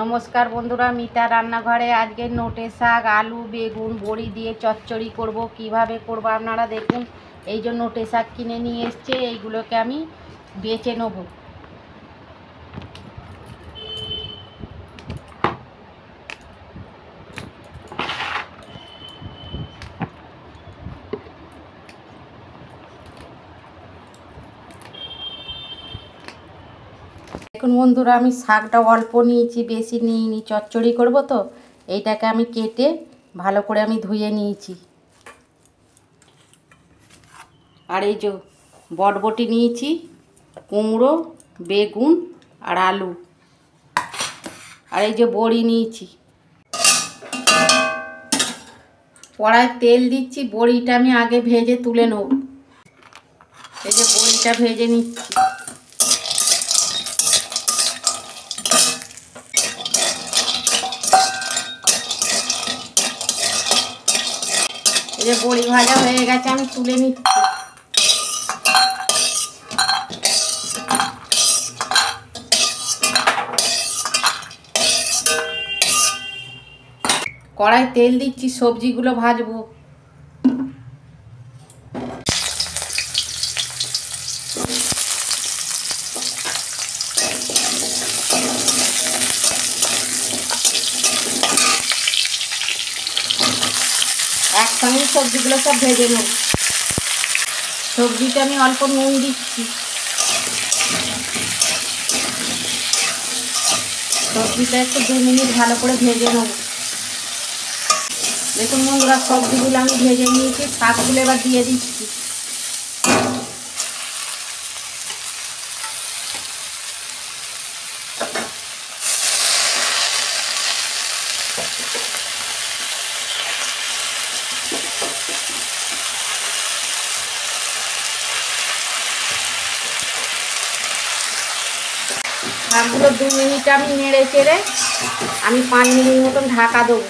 নমস্কার বন্ধুরা, মিতা রান্নাঘরে আজকে নোটে শাক, আলু, বেগুন, বড়ি দিয়ে চচ্চড়ি করব। কিভাবে করব আপনারা দেখুন। এই যে নোটে শাক কিনে নিয়ে এসছে, এইগুলোকে আমি বেছে নেব। দেখুন বন্ধুরা, আমি শাকটা অল্প নিয়েছি, বেশি নিইনি, চচ্চড়ি করব তো। এইটাকে আমি কেটে ভালো করে আমি ধুয়ে নিয়েছি। আর এই যে বটবটি নিয়েছি, কুমড়ো, বেগুন আর আলু, আর এই যে বড়ি নিয়েছি। কড়ায় তেল দিচ্ছি, বড়িটা আমি আগে ভেজে তুলে নেব। এই যে বড়িটা ভেজে নিচ্ছি। এই যে বড়ি ভাজা হয়ে গেছে, আমি তুলে নিচ্ছি। কড়াই তেল দিচ্ছি, সবজিগুলো ভাজবো। একসঙ্গে সবজিগুলো সব ভেজে নেব। সবজিটা আমি অল্প নুন দিচ্ছি। সবজিটা একটু 2 মিনিট ভালো করে ভেজে নেব। দেখুন বন্ধুরা, সবজিগুলো আমি ভেজে নিয়েছি, শাকগুলো এবার দিয়ে দিচ্ছি। শাকগুলো 2 মিনিট আমি নেড়ে চেড়ে আমি 5 মিনিট মতন ঢাকা দেবো।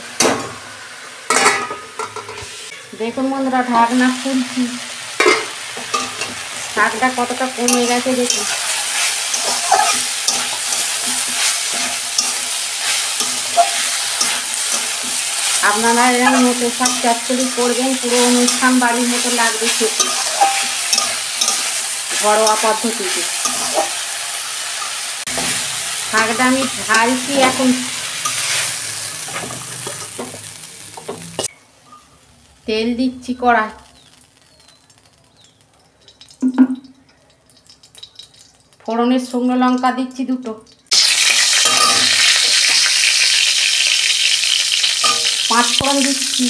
দেখুন বন্ধুরা, ঢাকনা খুলছি। শাকটা কতটা কমে গেছে দেখুন। আপনারা এরকম নোটে শাক চচ্চড়ি করবেন, পুরো অনুষ্ঠান বাড়ির মতো লাগবে খেতে, ঘরোয়া পদ্ধতিতে। শাকটা আমি ঢালছি এখন। তেল দিচ্ছি কড়াই। ফোড়নের শুকনো লঙ্কা দিচ্ছি 2টো। 5 ফোড়ন দিচ্ছি।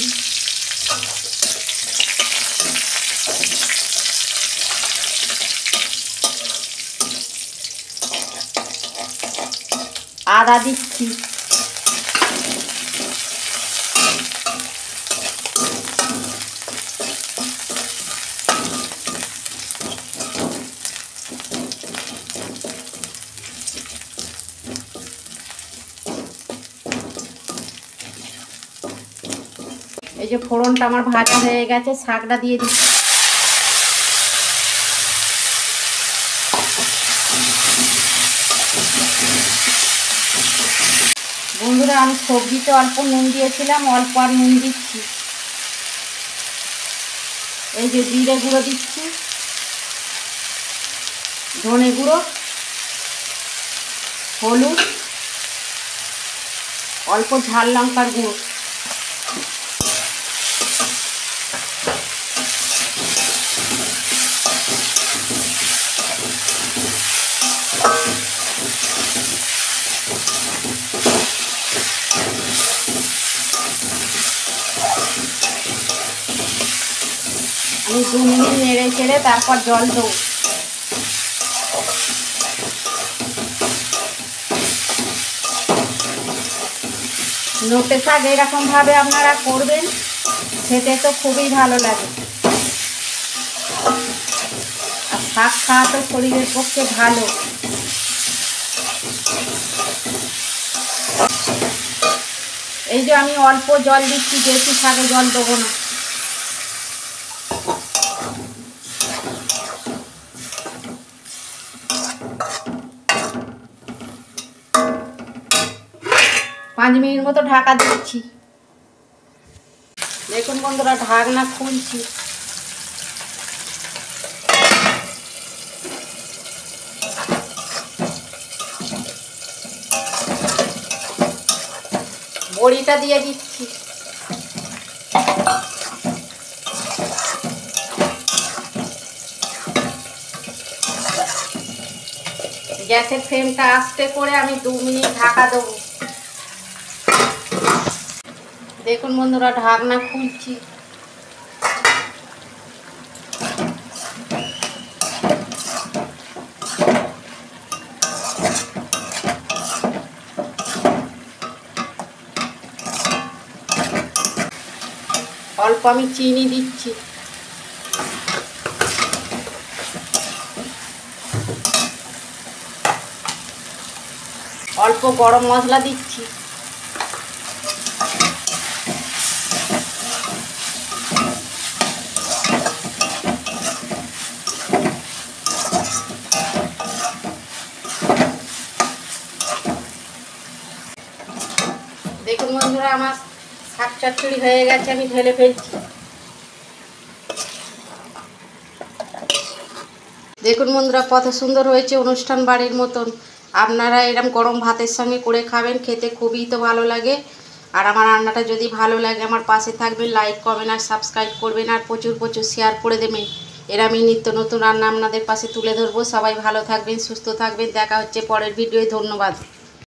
আদা দিচ্ছি। এই যে ফোড়নটা আমার ভাজা হয়ে গেছে, শাকটা দিয়ে দিচ্ছি। বন্ধুরা, আমি সবজিতে অল্প নুন দিয়েছিলাম, অল্প আর নুন দিচ্ছি। এই যে জিরে গুঁড়ো দিচ্ছি, ধনে গুঁড়ো, হলুদ, অল্প ঝাল লঙ্কার গুঁড়ো। আমি 2 মিনিট নেড়ে চেড়ে তারপর জল দেবো। নোটে শাক এরকমভাবে আপনারা করবেন, খেতে তো খুবই ভালো লাগে। আর শাক খাওয়া তো শরীরের পক্ষে ভালো। এই যে আমি অল্প জল দিচ্ছি, বেশি শাকে জল দেবো না। 5 মিনিট মতো ঢাকা দিচ্ছি। দেখুন বন্ধুরা, ঢাকনা খুলছি। বড়িটা দিয়ে দিচ্ছি। গ্যাসের ফ্লেমটা আস্তে করে আমি 2 মিনিট ঢাকা দেবো। দেখুন বন্ধুরা, ঢাকনা খুলছি। অল্প আমি চিনি দিচ্ছি। অল্প গরম মশলা দিচ্ছি। দেখুন বন্ধুরা, আমার শাক চচ্চড়ি হয়ে গেছে, আমি ঢেলে ফেলছি। দেখুন বন্ধুরা, কত সুন্দর হয়েছে, অনুষ্ঠান বাড়ির মতন। আপনারা এরকম গরম ভাতের সঙ্গে করে খাবেন, খেতে খুবই তো ভালো লাগে। আর আমার রান্নাটা যদি ভালো লাগে আমার পাশে থাকবেন, লাইক করবেন আর সাবস্ক্রাইব করবেন, আর প্রচুর প্রচুর শেয়ার করে দেবেন। আমি নিত্য নতুন রান্না আপনাদের পাশে তুলে ধরবো। সবাই ভালো থাকবেন, সুস্থ থাকবেন। দেখা হচ্ছে পরের ভিডিওয়। ধন্যবাদ।